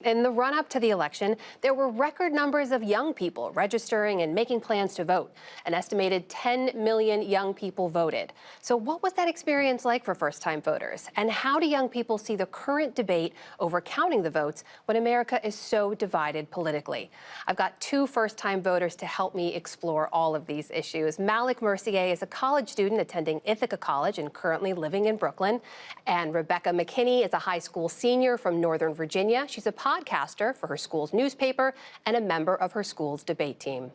In the run-up to the election, there were record numbers of young people registering and making plans to vote. An estimated 10 million young people voted. So what was that experience like for first-time voters? And how do young people see the current debate over counting the votes when America is so divided politically? I've got two first-time voters to help me explore all of these issues. Malick Mercier is a college student attending Ithaca College and currently living in Brooklyn. And McKinney is a high school senior from Northern Virginia. She's a podcaster for her school's newspaper and a member of her school's debate team.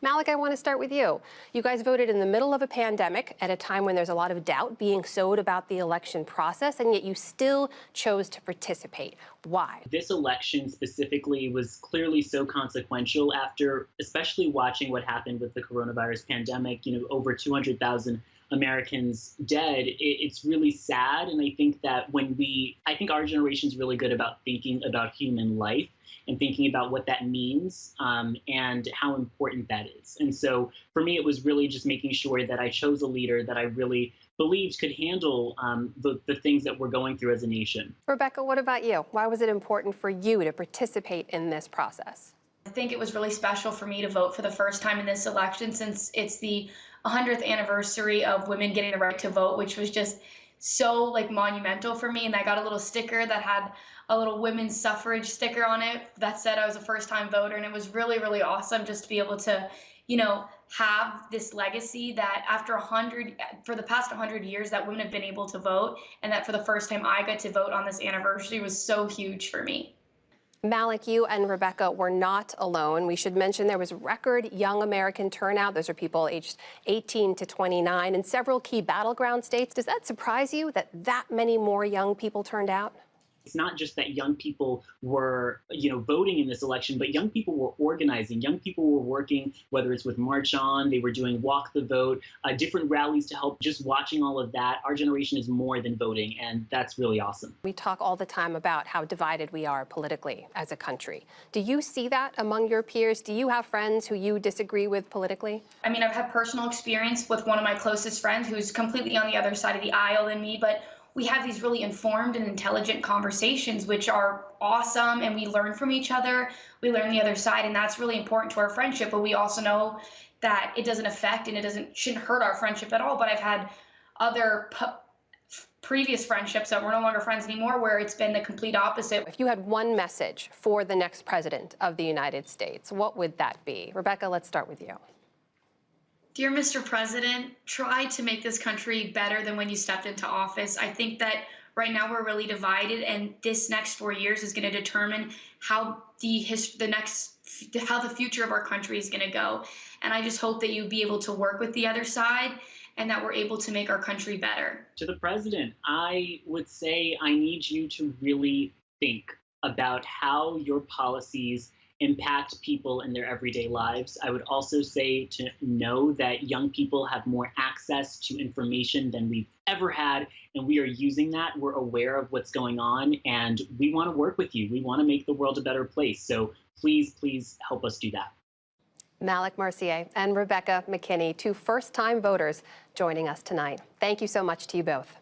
Malick, I want to start with you. You guys voted in the middle of a pandemic at a time when there's a lot of doubt being sowed about the election process, and yet you still chose to participate. Why? This election specifically was clearly so consequential after especially watching what happened with the coronavirus pandemic, over 200,000 Americans dead. It's really sad. And I think that I think our generation is really good about thinking about human life and thinking about what that means and how important that is. And so for me, it was really just making sure that I chose a leader that I really believed could handle the things that we're going through as a nation. Rebecca, what about you? Why was it important for you to participate in this process? I think it was really special for me to vote for the first time in this election since it's the 100th anniversary of women getting the right to vote, which was just so monumental for me. And I got a little sticker that had a little women's suffrage sticker on it that said I was a first-time voter. And it was really, really awesome just to be able to, have this legacy that for the past 100 years that women have been able to vote, and that for the first time I got to vote on this anniversary was so huge for me. Malick, you and Rebecca were not alone. We should mention there was record young American turnout. Those are people aged 18 to 29 in several key battleground states. Does that surprise you that many more young people turned out? It's not just that young people were, voting in this election, but young people were organizing. Young people were working, whether it's with March On, they were doing Walk the Vote, different rallies to help. Just watching all of that, our generation is more than voting, and that's really awesome. We talk all the time about how divided we are politically as a country. Do you see that among your peers? Do you have friends who you disagree with politically? I mean, I've had personal experience with one of my closest friends who's completely on the other side of the aisle than me, but we have these really informed and intelligent conversations, which are awesome, and we learn from each other. We learn the other side, and that's really important to our friendship. But we also know that it doesn't affect and shouldn't hurt our friendship at all. But I've had other previous friendships that we're no longer friends anymore where it's been the complete opposite. If you had one message for the next president of the United States, what would that be? Rebecca, let's start with you. Dear Mr. President, try to make this country better than when you stepped into office. I think that right now we're really divided, and this next 4 years is going to determine how the future of our country is going to go. And I just hope that you'll be able to work with the other side and that we're able to make our country better. To the president, I would say I need you to really think about how your policies impact people in their everyday lives. I would also say to know that young people have more access to information than we've ever had, and we are using that. We're aware of what's going on, and we want to work with you. We want to make the world a better place. So please, please help us do that. Malick Mercier and Rebecca McKinney, two first-time voters joining us tonight. Thank you so much to you both.